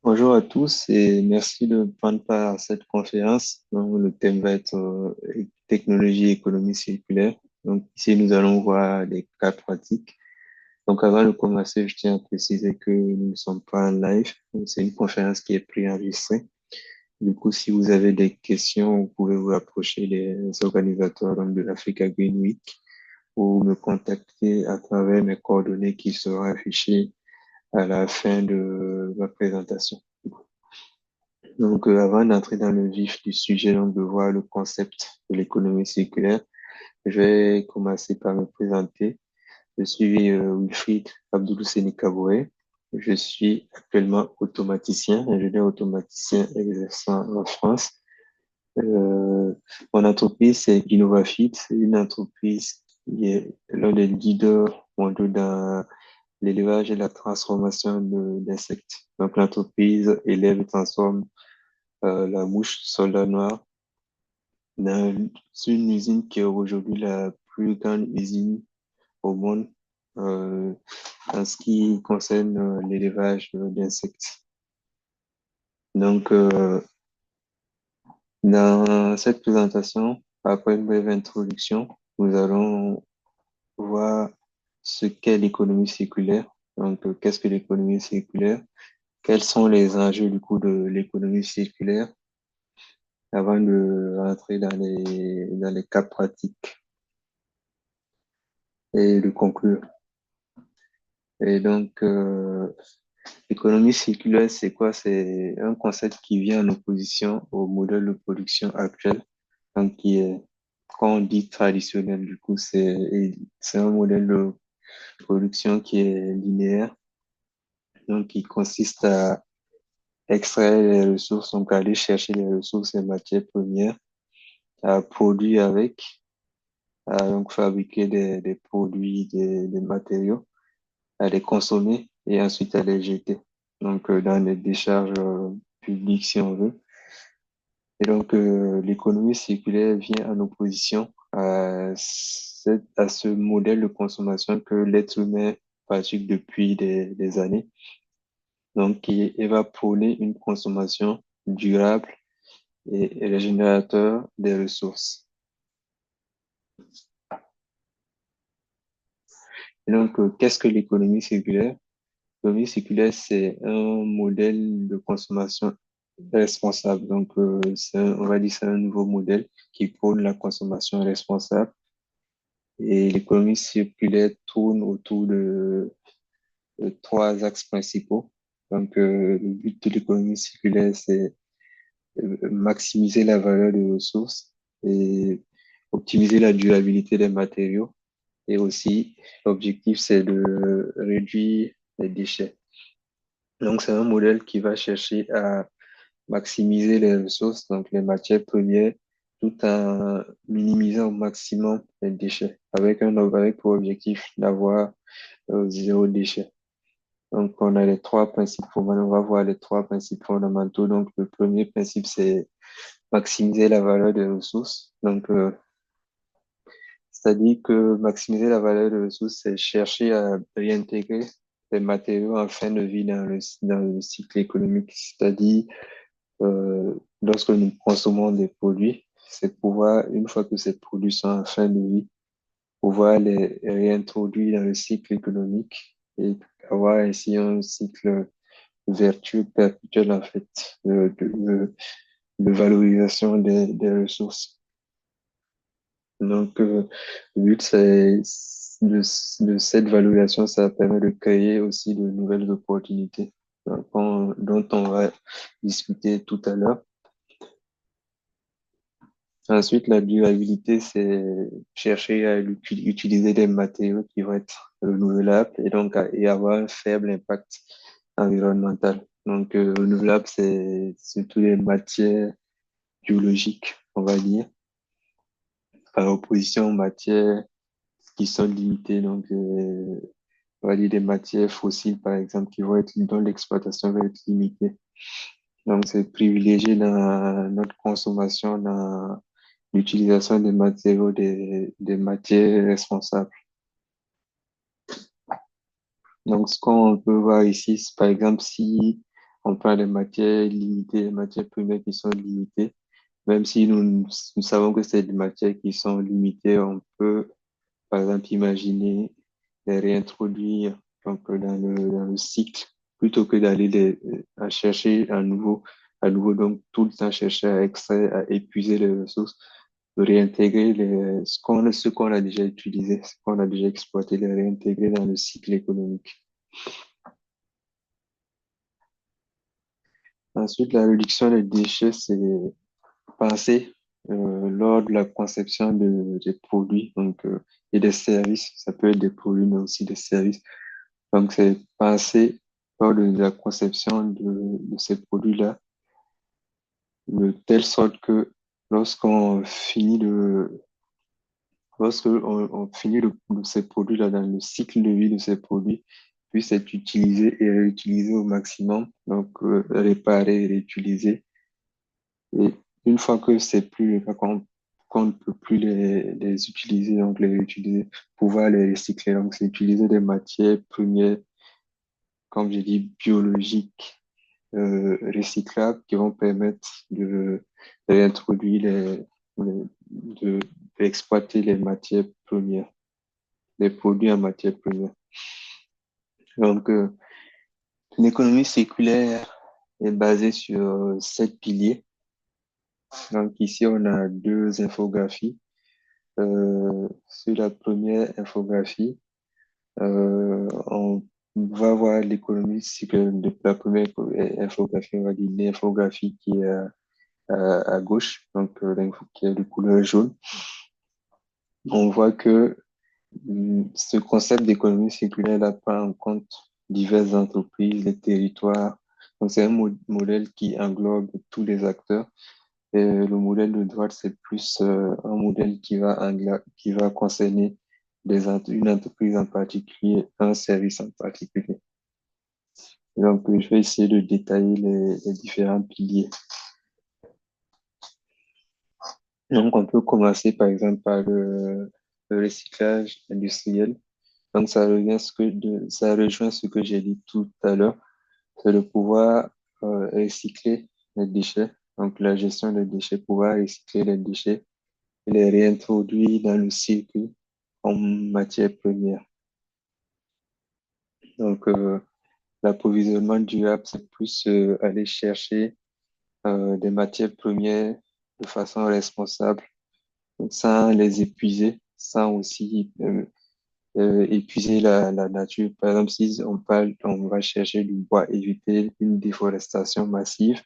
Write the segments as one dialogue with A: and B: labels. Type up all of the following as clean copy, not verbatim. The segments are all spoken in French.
A: Bonjour à tous et merci de prendre part à cette conférence. Donc, le thème va être technologie et économie circulaire. Donc, ici, nous allons voir des cas pratiques. Donc, avant de commencer, je tiens à préciser que nous ne sommes pas en live. Donc, c'est une conférence qui est préenregistrée. Du coup, si vous avez des questions, vous pouvez vous approcher des organisateurs donc, de l'Africa Green Week ou me contacter à travers mes coordonnées qui seront affichées à la fin de ma présentation. Donc, avant d'entrer dans le vif du sujet, donc de voir le concept de l'économie circulaire, je vais commencer par me présenter. Je suis Wilfried Abdoulou Kaboué. Je suis actuellement automaticien, ingénieur automaticien exerçant en France. Euh, Mon entreprise, c'est InnovaFit. C'est une entreprise qui est l'un des leaders mondiaux dans l'élevage et la transformation d'insectes. Donc, l'entreprise élève et transforme la mouche soldat noir dans une usine qui est aujourd'hui la plus grande usine au monde euh, en ce qui concerne l'élevage d'insectes. Donc, dans cette présentation, après une brève introduction, nous allons voir ce qu'est l'économie circulaire. Donc, qu'est-ce que l'économie circulaire? Quels sont les enjeux du coup de l'économie circulaire avant de rentrer dans les cas pratiques et de conclure. Et donc, l'économie circulaire, c'est quoi? C'est un concept qui vient en opposition au modèle de production actuel, donc qui est, quand on dit traditionnel, du coup, c'est un modèle de production qui est linéaire, donc qui consiste à extraire les ressources, donc à aller chercher les ressources et matières premières, à produire avec, à donc fabriquer des produits, des matériaux, à les consommer et ensuite à les jeter. Donc, dans les décharges publiques, si on veut. Et donc, l'économie circulaire vient en opposition à ce modèle de consommation que l'être humain pratique depuis des années. Donc, qui va prôner une consommation durable et régénérateur des ressources. Et donc, qu'est-ce que l'économie circulaire? L'économie circulaire, c'est un modèle de consommation responsable. Donc, on va dire que c'est un nouveau modèle qui prône la consommation responsable. Et l'économie circulaire tourne autour de trois axes principaux. Donc, le but de l'économie circulaire, c'est maximiser la valeur des ressources et optimiser la durabilité des matériaux. Et aussi, l'objectif, c'est de réduire les déchets. Donc, c'est un modèle qui va chercher à maximiser les ressources, donc les matières premières, tout en minimisant au maximum les déchets, avec pour objectif d'avoir zéro déchet. Donc, on a les trois principes, on va voir les trois principes fondamentaux. Donc, le premier principe, c'est maximiser la valeur des ressources. Donc, c'est-à-dire que maximiser la valeur des ressources, c'est chercher à réintégrer les matériaux en fin de vie dans le cycle économique, c'est-à-dire lorsque nous consommons des produits, c'est pouvoir, une fois que ces produits sont en fin de vie, pouvoir les réintroduire dans le cycle économique et avoir ainsi un cycle vertueux perpétuel, en fait, de valorisation des ressources. Donc, le but, c'est de cette valorisation, ça permet de créer aussi de nouvelles opportunités, donc, dont on va discuter tout à l'heure. Ensuite, la durabilité, c'est chercher à utiliser des matériaux qui vont être renouvelables et donc et avoir un faible impact environnemental. Donc, renouvelable, c'est surtout les matières biologiques, on va dire, par opposition aux matières qui sont limitées. Donc, on va dire des matières fossiles, par exemple, dont l'exploitation va être limitée. Donc, c'est privilégié dans notre consommation, dans l'utilisation des matériaux, des matières responsables. Donc, ce qu'on peut voir ici, c'est par exemple si on parle des matières limitées, des matières premières qui sont limitées. Même si nous savons que c'est des matières qui sont limitées, on peut, par exemple, imaginer les réintroduire donc, dans le cycle plutôt que d'aller à chercher à nouveau, donc tout le temps chercher à extraire, à épuiser les ressources, de réintégrer ce qu'on a déjà utilisé, ce qu'on a déjà exploité, les réintégrer dans le cycle économique. Ensuite, la réduction des déchets, c'est penser lors de la conception des produits et des services. Ça peut être des produits, mais aussi des services. Donc, c'est penser lors de la conception de ces produits-là de telle sorte que lorsqu'on finit on finit ces produits-là dans le cycle de vie de ces produits, puissent être utilisés et réutilisés au maximum. Donc, réparer et réutiliser. Et une fois que c'est plus le cas, qu'on ne peut plus les utiliser, donc les réutiliser, pouvoir les recycler. Donc, c'est utiliser des matières premières, comme j'ai dit, biologiques, recyclables, qui vont permettre de réintroduire d'exploiter les matières premières, les produits en matières premières. Donc, l'économie circulaire est basée sur 7 piliers. Donc, ici, on a deux infographies. Sur la première infographie, on va voir l'économie circulaire. De la première infographie, on va dire l'infographie qui est à gauche, donc l'info qui est de couleur jaune. On voit que ce concept d'économie circulaire là prend en compte diverses entreprises, les territoires. Donc, c'est un modèle qui englobe tous les acteurs. Et le modèle de droite, c'est plus un modèle qui va concerner une entreprise en particulier, un service en particulier. Donc, je vais essayer de détailler les différents piliers. Donc, on peut commencer par exemple par le recyclage industriel. Donc, ça rejoint ce que j'ai dit tout à l'heure, c'est de pouvoir recycler les déchets. Donc, la gestion des déchets, pouvoir recycler les déchets et les réintroduire dans le cycle en matière première. Donc, l'approvisionnement durable, c'est plus aller chercher des matières premières de façon responsable, sans les épuiser, sans aussi épuiser la nature. Par exemple, si on va chercher du bois, éviter une déforestation massive.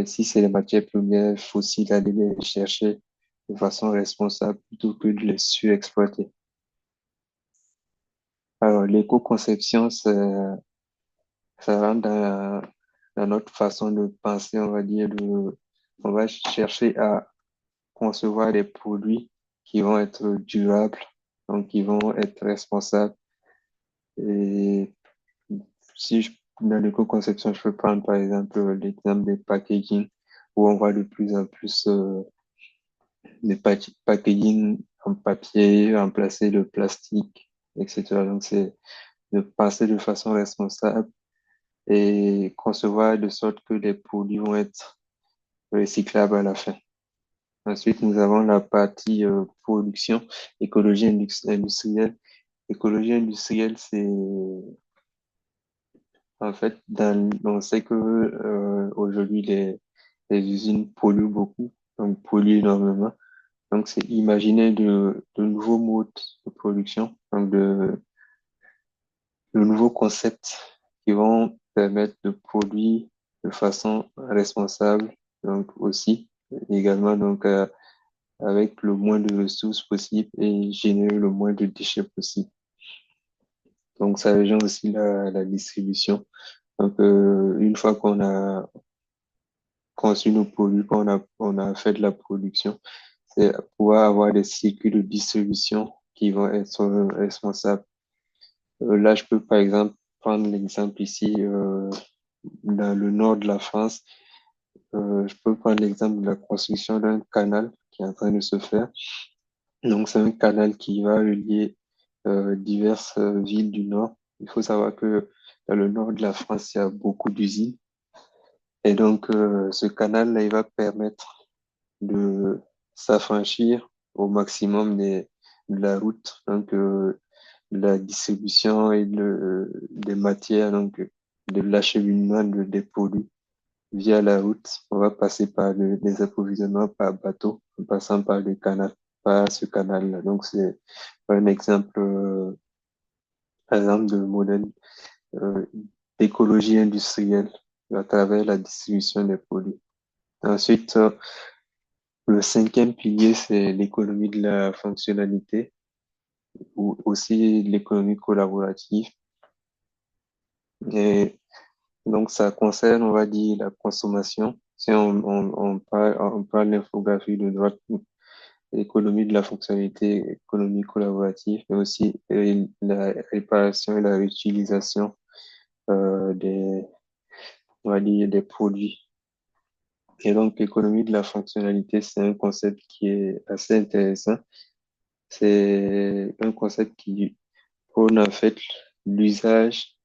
A: Si c'est les matières premières fossiles, aller les chercher de façon responsable plutôt que de les surexploiter. Alors, l'éco-conception, ça rentre dans notre façon de penser, on va dire, on va chercher à concevoir des produits qui vont être durables, donc qui vont être responsables. Et si je, dans l'éco-conception, je peux prendre par exemple l'exemple des packaging, où on voit de plus en plus des packaging en papier, remplacer le plastique, etc. Donc, c'est de penser de façon responsable et concevoir de sorte que les produits vont être recyclables à la fin. Ensuite, nous avons la partie production, écologie industrielle. Écologie industrielle, c'est en fait, on sait que aujourd'hui les usines polluent beaucoup, donc polluent énormément. Donc, c'est imaginer de nouveaux modes de production, donc de nouveaux concepts qui vont permettre de produire de façon responsable, donc aussi également donc avec le moins de ressources possible et générer le moins de déchets possible. Donc, ça rejoint aussi la distribution. Donc, une fois qu'on a conçu nos produits, on a fait de la production, c'est pouvoir avoir des cycles de distribution qui vont être responsables. Là, je peux par exemple prendre l'exemple ici dans le nord de la France. Je peux prendre l'exemple de la construction d'un canal qui est en train de se faire. Donc, c'est un canal qui va relier diverses villes du nord. Il faut savoir que dans le nord de la France, il y a beaucoup d'usines. Et donc, ce canal-là, il va permettre de s'affranchir au maximum de la route, donc de la distribution et des matières, donc de l'acheminement des produits via la route. On va passer par les approvisionnements par bateau, en passant par le canal, par ce canal-là. Donc, c'est un exemple, par exemple, de modèle euh, d'écologie industrielle à travers la distribution des produits. Ensuite, le cinquième pilier, c'est l'économie de la fonctionnalité ou aussi l'économie collaborative. Et donc, ça concerne, on va dire, la consommation. Si on parle d'infographie de droite, l'économie de la fonctionnalité, économie collaborative, mais aussi la réparation et la réutilisation on va dire, des produits. Et donc, l'économie de la fonctionnalité, c'est un concept qui est assez intéressant. C'est un concept qui prône en fait l'usage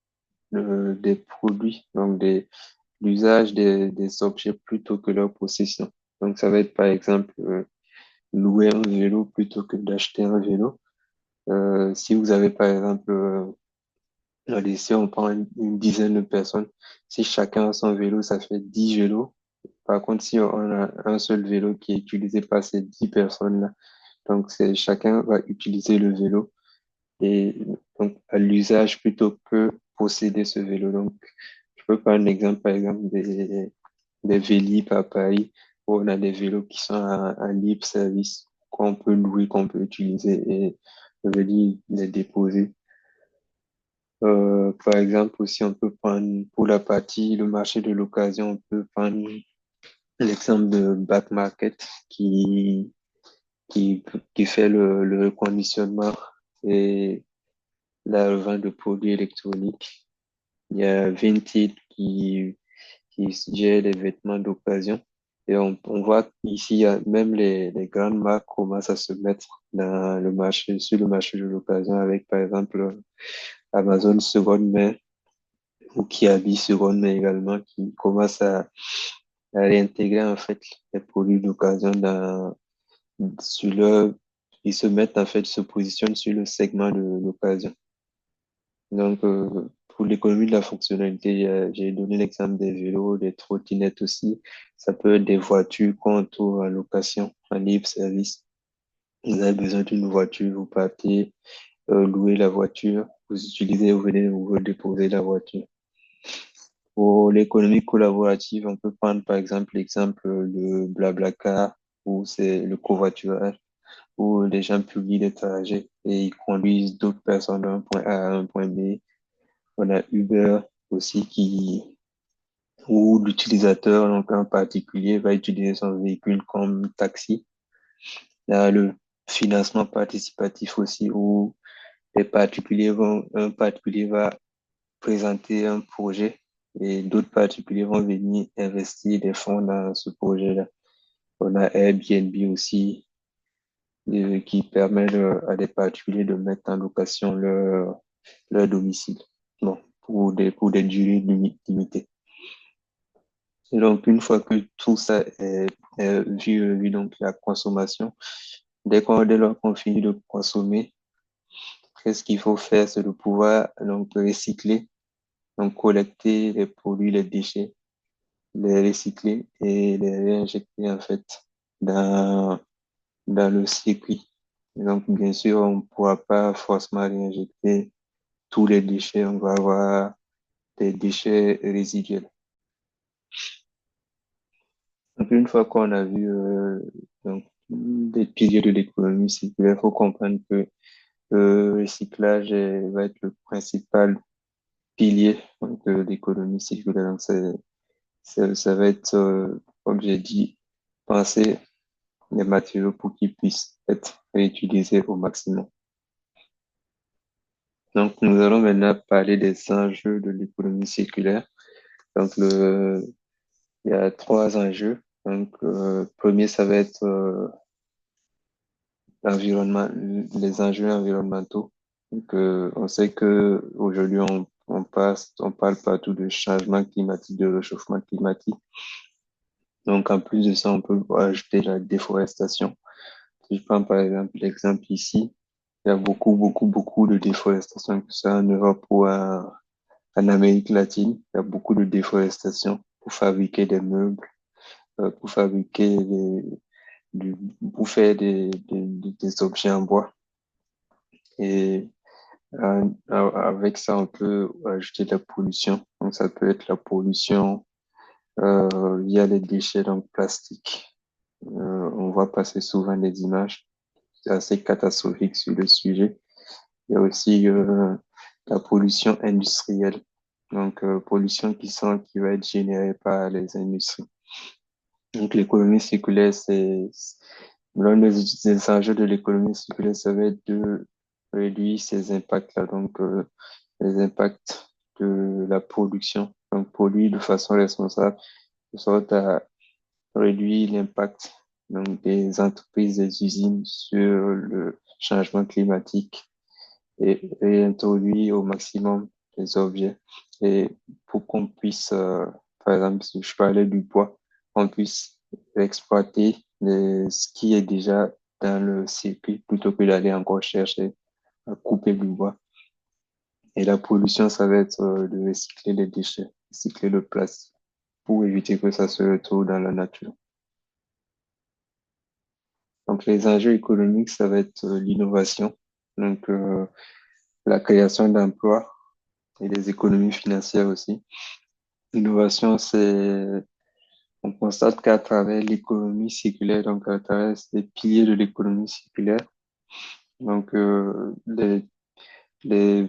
A: des produits, donc l'usage des objets plutôt que leur possession. Donc, ça va être par exemple louer un vélo plutôt que d'acheter un vélo. Si vous avez par exemple, allez, si on prend une dizaine de personnes, si chacun a son vélo, ça fait 10 vélos. Par contre, si on a un seul vélo qui est utilisé par ces 10 personnes-là, donc c'est chacun va utiliser le vélo et donc à l'usage plutôt que posséder ce vélo. Donc, je peux prendre l'exemple, par exemple, des Vélib à Paris, où on a des vélos qui sont à libre service, qu'on peut louer, qu'on peut utiliser et venir les déposer. Par exemple, aussi, on peut prendre pour la partie, le marché de l'occasion, on peut prendre l'exemple de Back Market qui, qui fait le reconditionnement et la revente de produits électroniques. Il y a Vinted qui gère les vêtements d'occasion. Et on voit qu'ici, il y a même les grandes marques commencent à se mettre dans le marché, sur le marché de l'occasion avec, par exemple, Amazon seconde main ou Kiabi seconde main également, qui commencent à réintégrer, en fait, les produits d'occasion sur leur, ils se mettent, en fait, se positionnent sur le segment de l'occasion. Donc, pour l'économie de la fonctionnalité, j'ai donné l'exemple des vélos, des trottinettes aussi. Ça peut être des voitures qu'on trouve en location, en libre service. Vous avez besoin d'une voiture, vous partez louer la voiture, vous utilisez, vous venez vous déposer la voiture. Pour l'économie collaborative, on peut prendre par exemple l'exemple de Blablacar, où c'est le covoiturage, où les gens publient des trajets et ils conduisent d'autres personnes d'un point A à un point B. On a Uber aussi où l'utilisateur, donc un particulier, va utiliser son véhicule comme taxi. Il y a le financement participatif aussi où un particulier va présenter un projet et d'autres particuliers vont venir investir des fonds dans ce projet-là. On a Airbnb aussi qui permet à des particuliers de mettre en location leur domicile. Bon, pour des durées limitées. Et donc, une fois que tout ça est vu, donc la consommation, dès lors qu'on finit de consommer, qu'est-ce qu'il faut faire? C'est de pouvoir donc recycler, donc collecter les produits, les déchets, les recycler et les réinjecter en fait dans, dans le circuit. Et donc, bien sûr, on ne pourra pas forcément réinjecter tous les déchets, on va avoir des déchets résiduels. Donc, une fois qu'on a vu donc, des piliers de l'économie circulaire, il faut comprendre que le recyclage va être le principal pilier donc, de l'économie circulaire. Donc, ça va être, comme j'ai dit, penser les matériaux pour qu'ils puissent être réutilisés au maximum. Donc, nous allons maintenant parler des enjeux de l'économie circulaire. Donc, il y a trois enjeux. Donc, premier, ça va être l'environnement, les enjeux environnementaux. Donc, on sait que aujourd'hui, on parle partout de changement climatique, de réchauffement climatique. Donc, en plus de ça, on peut ajouter la déforestation. Si je prends par exemple l'exemple ici, il y a beaucoup de déforestation, que ce soit en Europe ou en Amérique latine. Il y a beaucoup de déforestation pour fabriquer des meubles, pour fabriquer du- pour faire des objets en bois. Et avec ça, on peut ajouter de la pollution. Donc, ça peut être la pollution via les déchets donc plastiques. On voit passer souvent des images assez catastrophiques sur le sujet. Il y a aussi la pollution industrielle. Donc, pollution qui va être générée par les industries. Donc, l'économie circulaire, l'un des enjeux de l'économie circulaire, ça va être de réduire ces impacts-là. Donc, les impacts de la production. Donc, produire de façon responsable, de sorte à réduire l'impact donc, des entreprises, des usines sur le changement climatique et réintroduire au maximum les objets. Et pour qu'on puisse, par exemple, si je parlais du bois, on puisse exploiter ce qui est déjà dans le circuit plutôt que d'aller encore chercher à couper du bois. Et la pollution, ça va être de recycler les déchets, recycler le plastique pour éviter que ça se retrouve dans la nature. Donc, les enjeux économiques, ça va être l'innovation, donc la création d'emplois et des économies financières aussi. L'innovation, on constate qu'à travers l'économie circulaire, donc à travers les piliers de l'économie circulaire, donc les, les,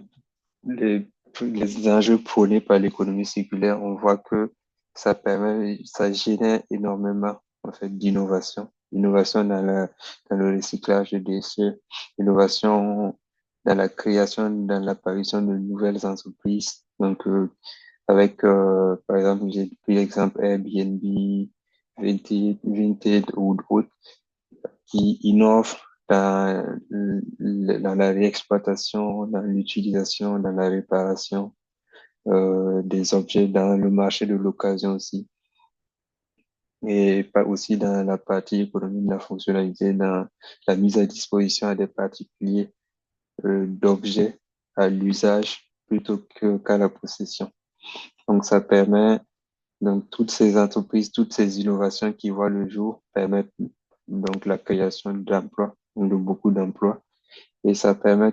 A: les enjeux prônés par l'économie circulaire, on voit que ça génère énormément en fait d'innovation. Innovation dans le recyclage des déchets, innovation dans la création, dans l'apparition de nouvelles entreprises. Donc, avec, par exemple, j'ai pris l'exemple Airbnb, Vinted ou d'autres qui innovent dans la réexploitation, dans l'utilisation, dans la réparation des objets, dans le marché de l'occasion aussi, et pas aussi dans la partie économique de la fonctionnalité, dans la mise à disposition à des particuliers d'objets à l'usage plutôt qu'à la possession. Donc, ça permet, donc, toutes ces entreprises, toutes ces innovations qui voient le jour permettent donc la création d'emplois, donc de beaucoup d'emplois. Et ça permet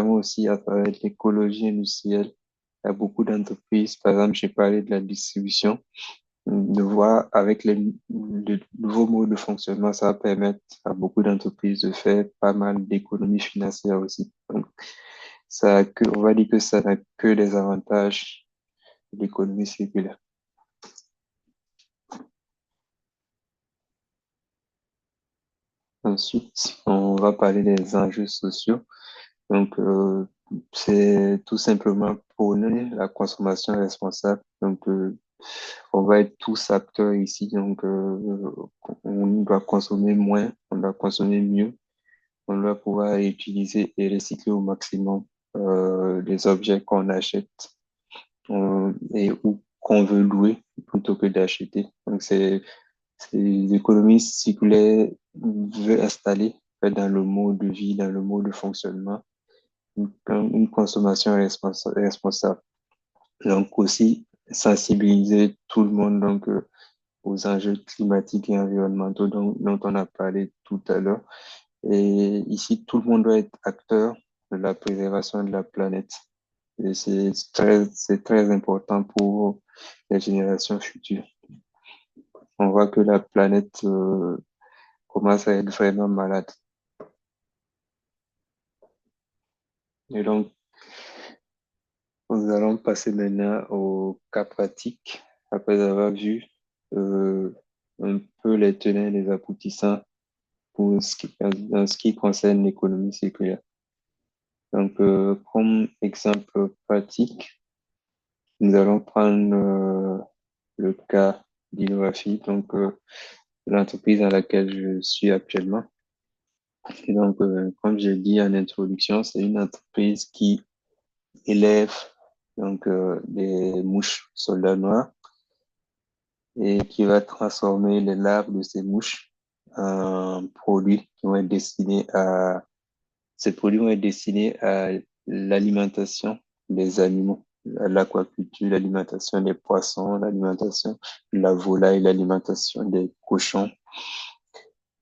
A: aussi à travers l'écologie industrielle, il y a beaucoup d'entreprises, par exemple, j'ai parlé de la distribution, de voir avec les nouveaux modes de fonctionnement, ça va permettre à beaucoup d'entreprises de faire pas mal d'économies financières aussi. Donc, on va dire que ça n'a que des avantages de l'économie circulaire. Ensuite, on va parler des enjeux sociaux. Donc, c'est tout simplement prôner la consommation responsable. Donc, on va être tous acteurs ici. Donc, on doit consommer moins, on doit consommer mieux. On doit pouvoir utiliser et recycler au maximum les objets qu'on achète et ou qu'on veut louer plutôt que d'acheter. Donc, c'est l'économie circulaire veut installer en fait, dans le mode de vie, dans le mode de fonctionnement, une consommation responsable. Donc aussi sensibiliser tout le monde donc aux enjeux climatiques et environnementaux dont on a parlé tout à l'heure. Et ici, tout le monde doit être acteur de la préservation de la planète. Et c'est très important pour les générations futures. On voit que la planète commence à être vraiment malade. Et donc, nous allons passer maintenant au cas pratique, après avoir vu euh, un peu les tenants et les aboutissants dans ce qui concerne l'économie circulaire. Donc, comme exemple pratique, nous allons prendre le cas d'Innovafi, donc l'entreprise dans laquelle je suis actuellement. Et donc, comme j'ai dit en introduction, c'est une entreprise qui élève donc des mouches soldats noirs, et qui va transformer les larves de ces mouches en produits qui vont être destinés à, ces produits vont être destinés à l'alimentation des animaux, à l'aquaculture, l'alimentation des poissons, l'alimentation de la volaille, l'alimentation des cochons.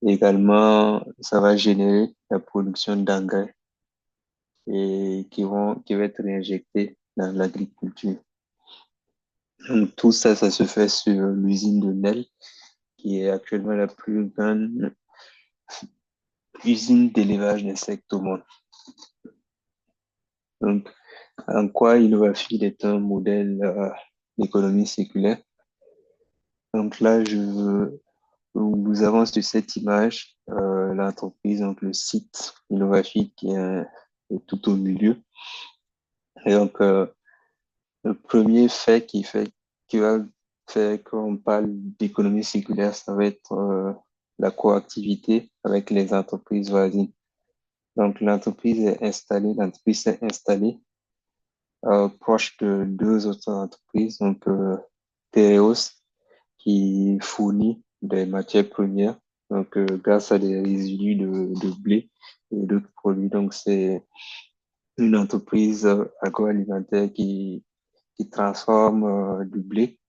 A: Également, ça va générer la production d'engrais et qui va être réinjectés dans l'agriculture. Donc, tout ça, ça se fait sur l'usine de Nel, qui est actuellement la plus grande usine d'élevage d'insectes au monde. Donc, en quoi Innovafeed est un modèle d'économie circulaire? Donc là, nous avons sur cette image l'entreprise, donc le site Innovafeed est tout au milieu. Et donc, le premier fait qui va faire qu'on parle d'économie circulaire, ça va être la coactivité avec les entreprises voisines. Donc, l'entreprise s'est installée proche de deux autres entreprises, donc Tereos, qui fournit des matières premières, donc grâce à des résidus de blé et d'autres produits. Donc, c'est une entreprise agroalimentaire qui transforme du blé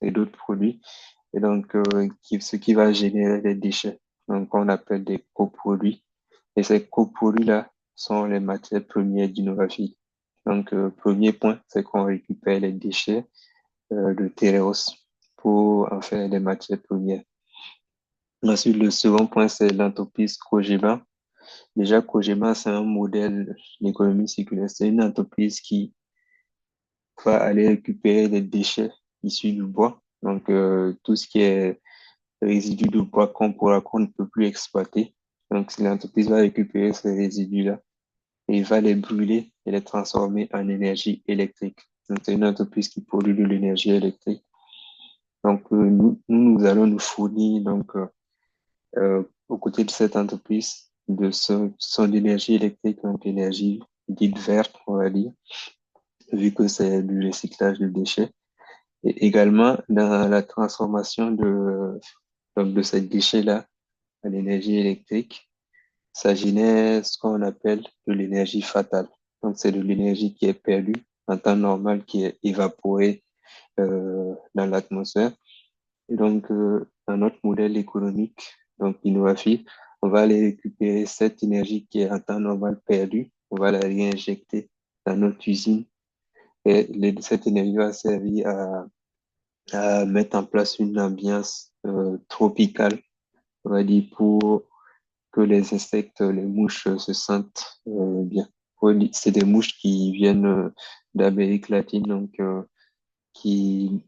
A: et d'autres produits, et donc ce qui va générer des déchets, donc on appelle des coproduits. Et ces coproduits-là sont les matières premières d'Innovafid. Donc, premier point, c'est qu'on récupère les déchets de Tereos pour en faire des matières premières. Ensuite, le second point, c'est l'entreprise Cogema. Déjà, Cogema, c'est un modèle d'économie circulaire. C'est une entreprise qui va aller récupérer les déchets issus du bois. Donc, tout ce qui est résidus de bois qu'on ne peut plus exploiter. Donc, si l'entreprise va récupérer ces résidus-là et va les brûler et les transformer en énergie électrique. Donc, c'est une entreprise qui produit de l'énergie électrique. Donc, nous allons nous fournir, donc, aux côtés de cette entreprise, de son énergie électrique, donc énergie dite verte, on va dire, vu que c'est du recyclage de déchets. Et également, dans la transformation donc de ces déchets-là en énergie électrique, ça génère ce qu'on appelle de l'énergie fatale. Donc, c'est de l'énergie qui est perdue en temps normal, qui est évaporée dans l'atmosphère. Et donc, dans notre modèle économique, donc Innovafi, on va aller récupérer cette énergie qui est en temps normal perdue, on va la réinjecter dans notre usine et cette énergie va servir à mettre en place une ambiance tropicale, on va dire, pour que les insectes, les mouches se sentent bien. C'est des mouches qui viennent d'Amérique latine, donc qui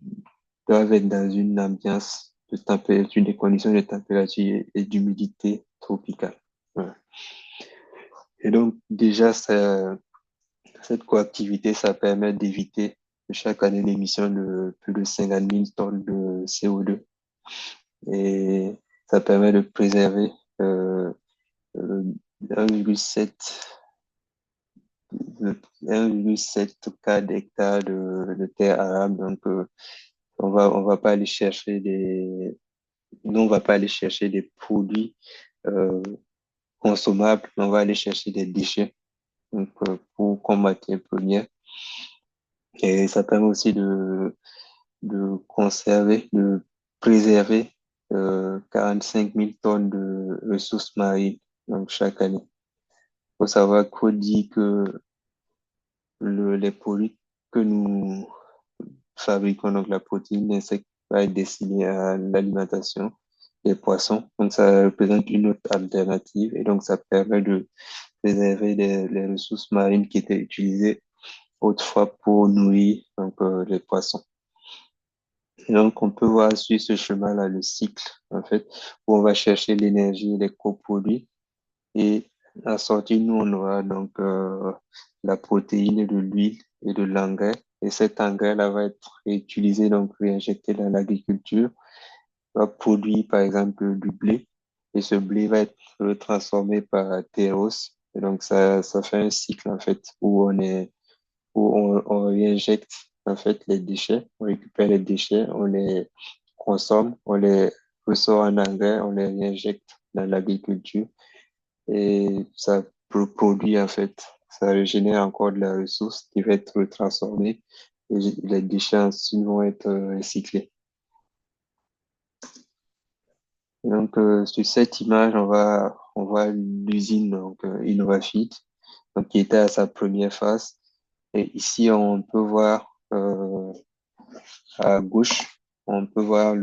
A: doivent être dans une ambiance de température, des conditions de température et d'humidité tropicale. Voilà. Et donc, déjà, cette coactivité, ça permet d'éviter chaque année l'émission de plus de 50 000 tonnes de CO2. Et ça permet de préserver euh, euh, 1,7 1,7 cas d'hectares de terre arable. Donc, on va pas aller chercher nous, on va pas aller chercher des produits euh, consommables, on va aller chercher des déchets donc, pour combattre les premières. Et ça permet aussi de conserver, de préserver 45 000 tonnes de ressources marines donc, chaque année. Il faut savoir qu'on dit que les produits que nous fabriquons, donc la protéine d'insectes, va être destinée à l'alimentation des poissons. Donc, ça représente une autre alternative et donc ça permet de préserver les ressources marines qui étaient utilisées autrefois pour nourrir donc, les poissons. Et donc, on peut voir sur ce chemin-là le cycle, en fait, où on va chercher l'énergie, les coproduits et à sortir, nous, on aura donc la protéine et de l'huile et de l'engrais. Et cet engrais-là va être réutilisé, donc réinjecté dans l'agriculture, va produire, par exemple, du blé. Et ce blé va être transformé par terros. Et donc, ça fait un cycle, en fait, où on est où on réinjecte en fait les déchets, on récupère les déchets, on les consomme, on les ressort en engrais, on les réinjecte dans l'agriculture et ça produit en fait, ça régénère encore de la ressource qui va être transformée et les déchets ensuite vont être recyclés. Et donc, sur cette image, on voit l'usine donc Innovafeed, donc qui était à sa première phase. Et ici, on peut voir à gauche, on peut voir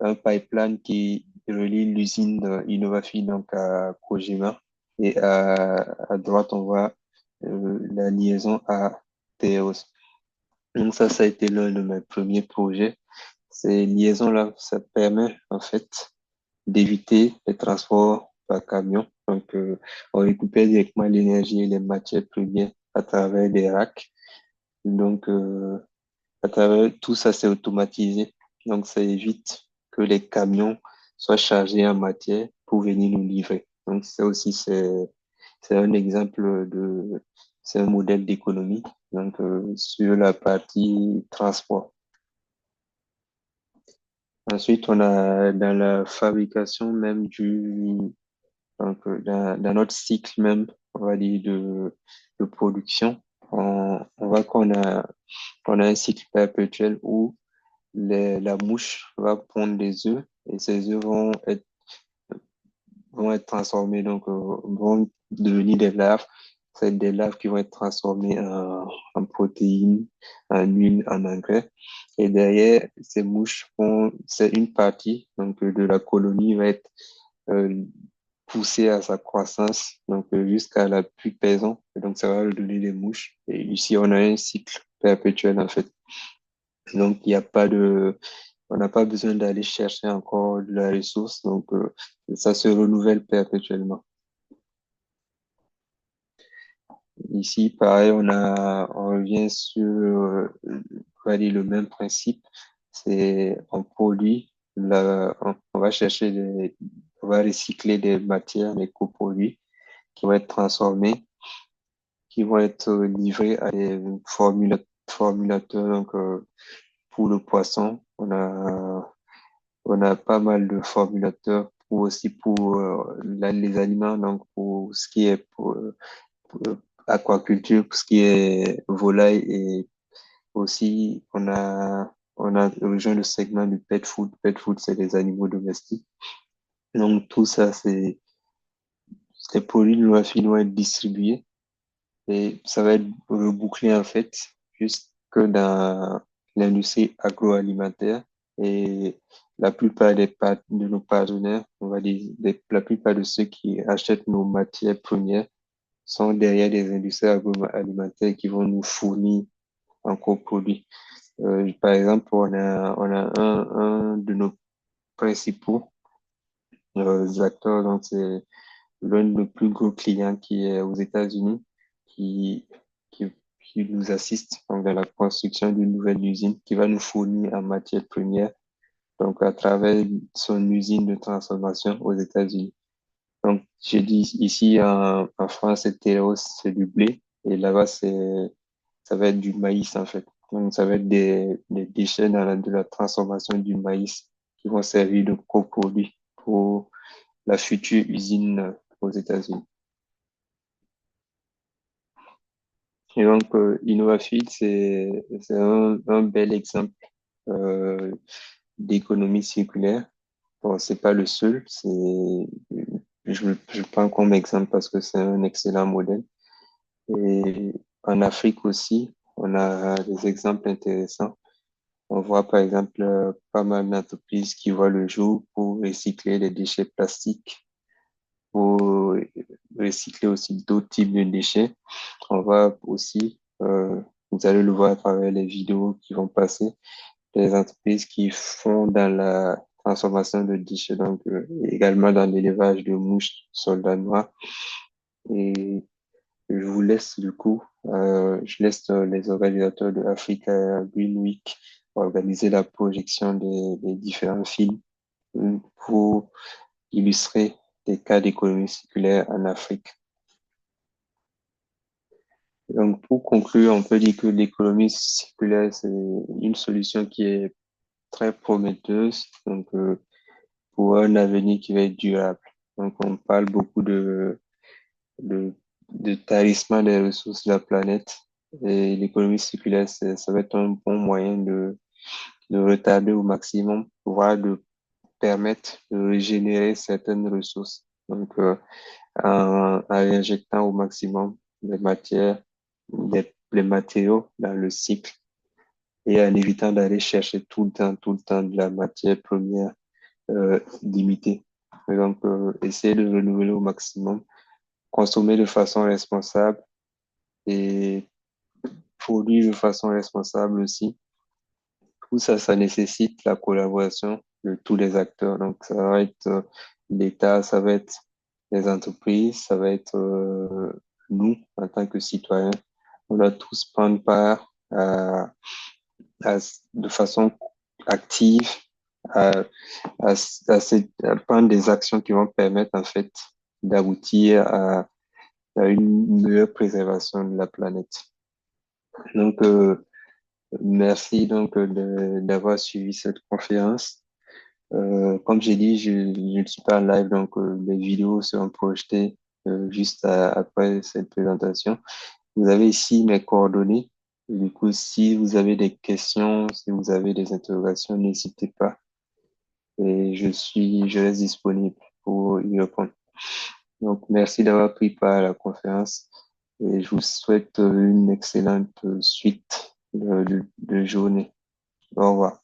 A: un pipeline qui relie l'usine Innovafeed donc à Kojima. Et à droite, on voit la liaison à Teos. Donc ça a été l'un de mes premiers projets. Ces liaisons-là, ça permet en fait d'éviter les transports par camion. Donc, on récupère directement l'énergie et les matières premières à travers des racks. Donc, à travers tout ça, c'est automatisé. Donc, ça évite que les camions soient chargés en matière pour venir nous livrer. Donc, ça aussi, c'est un exemple c'est un modèle d'économie. Donc, sur la partie transport. Ensuite, on a dans la fabrication même donc, dans notre cycle même, on va dire de production, on voit qu'on a un cycle perpétuel où la mouche va pondre des œufs et ces œufs vont être transformés, donc vont devenir des larves. C'est des larves qui vont être transformées en protéines, en huile, en engrais. Et derrière, ces mouches c'est une partie donc, de la colonie va être euh, poussée à sa croissance, donc jusqu'à la pupaison. Et donc, ça va lui donner des mouches. Et ici, on a un cycle perpétuel, en fait. Donc, il n'y a pas on n'a pas besoin d'aller chercher encore de la ressource. Donc, ça se renouvelle perpétuellement. Ici, pareil, on revient sur, on va dire le même principe. C'est, on produit, on va chercher on va recycler des matières, des coproduits qui vont être transformés, qui vont être livrés à des formulateurs. Donc, pour le poisson, on a pas mal de formulateurs pour aussi pour les aliments, donc pour ce qui est pour, aquaculture, pour ce qui est volaille et aussi on a rejoint le segment du pet food. Pet food, c'est les animaux domestiques. Donc tout ça, ces produits de la fille vont être distribués et ça va être rebouclé en fait jusque dans l'industrie agroalimentaire et la plupart de nos partenaires, on va dire la plupart de ceux qui achètent nos matières premières sont derrière des industries agroalimentaires qui vont nous fournir en coproduits. Par exemple, on a un de nos principaux acteurs, donc c'est l'un de nos plus gros clients qui est aux États-Unis, qui, qui nous assiste donc, dans la construction d'une nouvelle usine qui va nous fournir en matière première, donc à travers son usine de transformation aux États-Unis. Donc, j'ai dit ici en France, c'est Teros, c'est du blé, et là-bas, ça va être du maïs en fait. Donc, ça va être des déchets de la transformation du maïs qui vont servir de coproduit pour la future usine aux États-Unis. Et donc, InnovaFeed, c'est un bel exemple euh, d'économie circulaire. Bon, c'est pas le seul, je prends comme exemple parce que c'est un excellent modèle. Et en Afrique aussi, on a des exemples intéressants. On voit par exemple pas mal d'entreprises qui voient le jour pour recycler les déchets plastiques, pour recycler aussi d'autres types de déchets. On voit aussi, vous allez le voir à travers les vidéos qui vont passer, des entreprises qui font dans la transformation de déchets, donc également dans l'élevage de mouches soldats noirs. Et je vous laisse du coup, je laisse les organisateurs de Africa Green Week organiser la projection des différents films pour illustrer des cas d'économie circulaire en Afrique. Donc, pour conclure, on peut dire que l'économie circulaire, c'est une solution qui est très prometteuse, pour un avenir qui va être durable. Donc, on parle beaucoup de, de tarissement des ressources de la planète. Et l'économie circulaire, ça va être un bon moyen de retarder au maximum, voire de permettre de régénérer certaines ressources. En réinjectant au maximum les matières, les matériaux dans le cycle et en évitant d'aller chercher tout le temps de la matière première limitée. Essayer de renouveler au maximum, consommer de façon responsable et produire de façon responsable aussi. Tout ça, ça nécessite la collaboration de tous les acteurs. Donc, ça va être l'État, ça va être les entreprises, ça va être nous en tant que citoyens. On doit tous prendre part de façon active à, à prendre des actions qui vont permettre en fait d'aboutir à une meilleure préservation de la planète. Donc, merci d'avoir suivi cette conférence. Comme j'ai dit, je ne suis pas en live, les vidéos seront projetées juste après cette présentation. Vous avez ici mes coordonnées. Et du coup, si vous avez des questions, si vous avez des interrogations, n'hésitez pas. Et je reste disponible pour y répondre. Donc, merci d'avoir pris part à la conférence et je vous souhaite une excellente suite de journée. Au revoir.